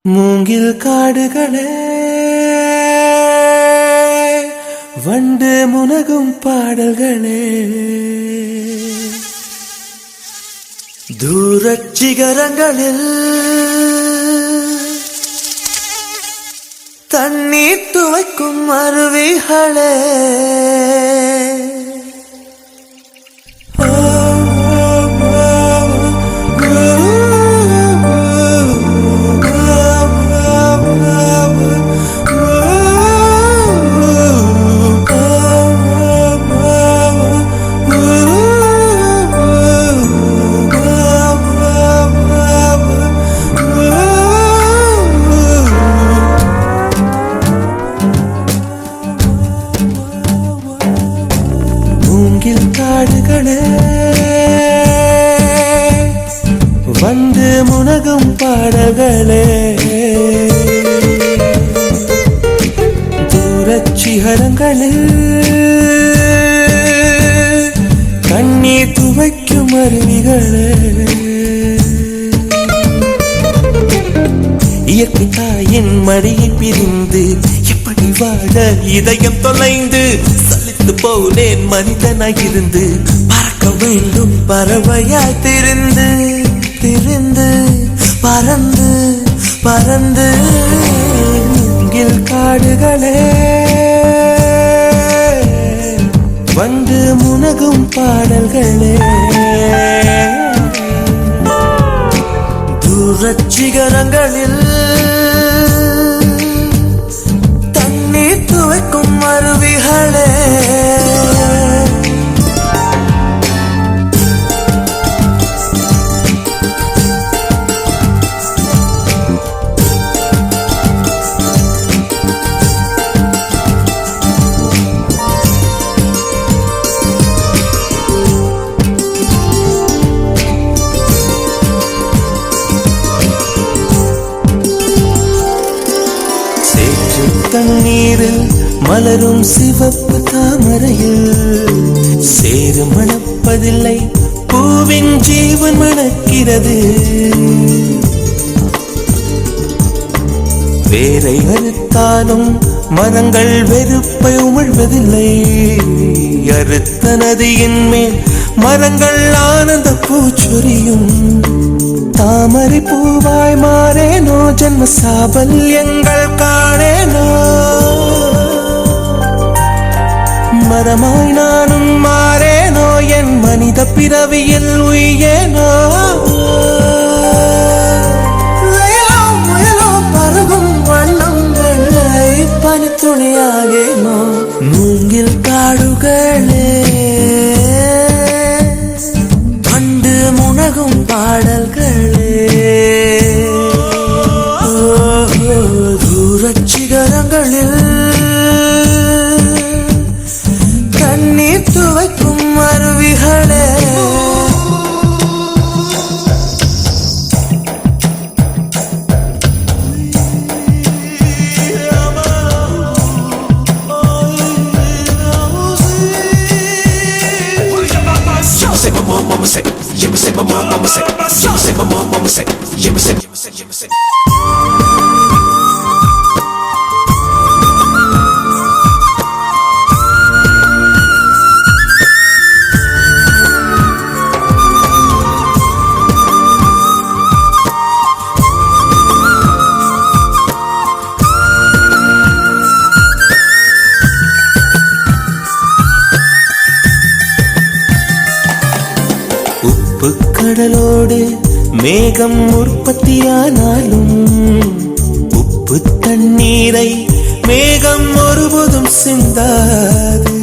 மூங்கில் காடுகளே வண்டு முனகும் பாடல்களே தூரச் சிகரங்களில் தண்ணீர் துவைக்கும் அருவிகளே மூங்கில் காடுகளே வந்து முனகும் பாடல்களே தூரச் சிகரங்களில் கண்ணீர் துவைக்கும் அருவிகளே இயற்கை தாயின் மடியை பிரிந்து எப்படி வாழ இதயம் தொலைந்து சலித்து போனேன் மனிதனாயிருந்து பறக்க வேண்டும் பறவையாய் திரிந்து திரிந்து பறந்து பறந்து மூங்கில் காடுகளே வந்து முனகும் பாடல்களே தூரச் சிகரங்களில் தண்ணீர் துவைக்கும் அருவிகளே தண்ணீரில் மலரும் சிவப்பு தாமரையில் சேறு மணப்பதில்லை பூவின் ஜீவன் மணக்கிறது வேரை அறுத்தாலும் மரங்கள் வெறுப்பை உமிழ்வதில்லை அறுத்த நதியின் மேல் மரங்கள் ஆனந்த பூச்சொரியும் தாமரை பூவாய் மாறேனோ ஜன்ம சாபல்யங்கள் காணேனோ மரமாய் நானும் மாறேனோ என் மனித பிறவியில் உயேனோ முயலோ பருகும் வண்ணம் வெள்ளை பனித்துளியாகேனோ மூங்கில் காடுகளே வண்டு முனகும் பாடல்களே தூரச் சிகரங்களில் தண்ணீர் துவைக்கும் அருவிகளே say my mama say, yeah me say my mama say, yeah me say my mama say, yeah me say, yeah me say, yeah me say. கடலோடு மேகம் உற்பத்தியானாலும் உப்பு தண்ணீரை மேகம் ஒருபோதும் சிந்தாது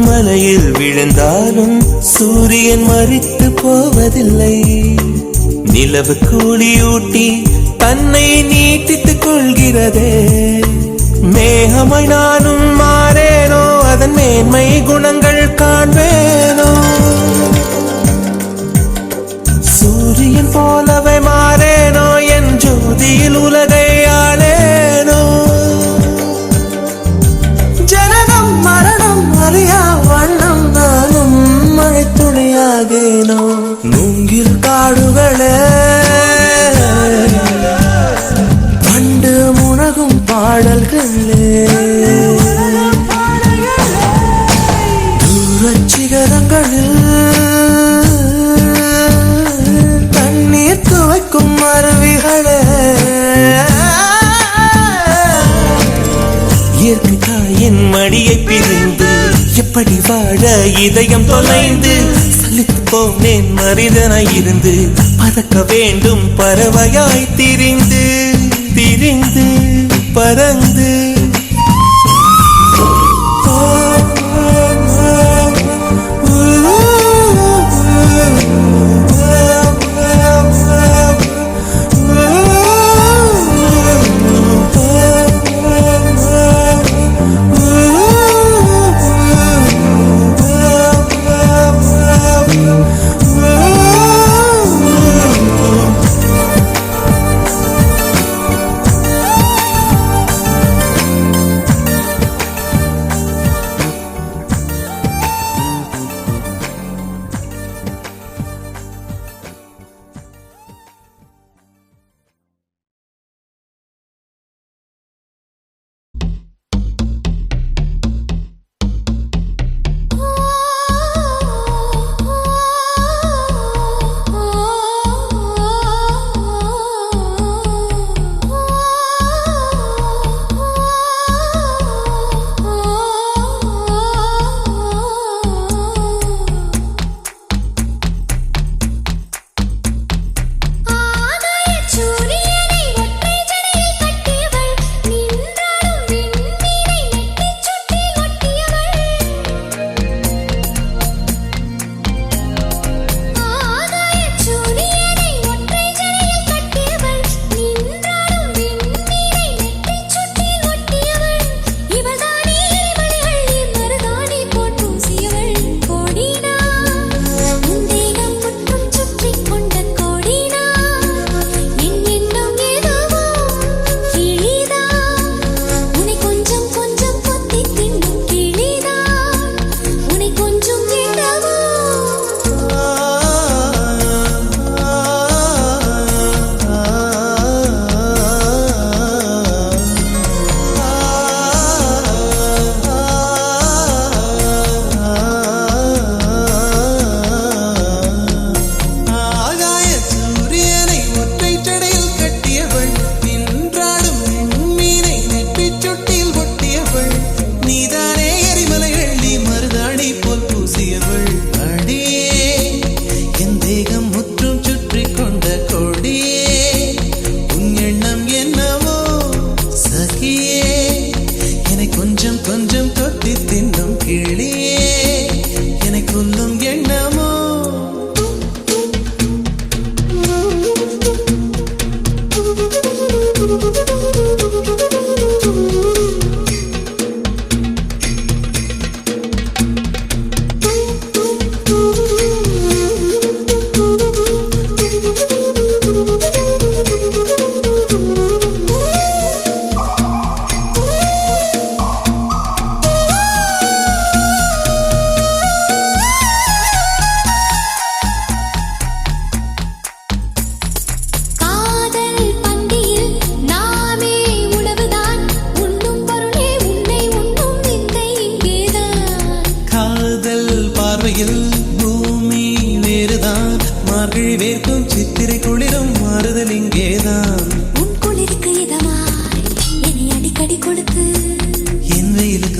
மலையில் விழுந்தாலும் சூரியன் மரித்து போவதில்லை நிலவு கூலியூட்டி தன்னை நீட்டித்துக் கொள்கிறதே மேகமாய் நானும் மாறேனோ அதன் மேன்மை குணங்கள் காண்பேனோ சூரியன் போலவே மாறேனோ என் ஜோதியில் உலகை ஆளேனோ ஜனனம் மரணம் அறியா வண்ணம் நானும் மழைத்துளியாகேனோ மூங்கில் காடுகளே இப்படி வாழ இதயம் தொலைந்து சலித்து போனேன் மனிதனாய் இருந்து பறக்க வேண்டும் பறவையாய் திரிந்து திரிந்து பறந்து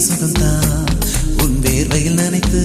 சுகம்தான் உன் வேர்வையில் நனைத்து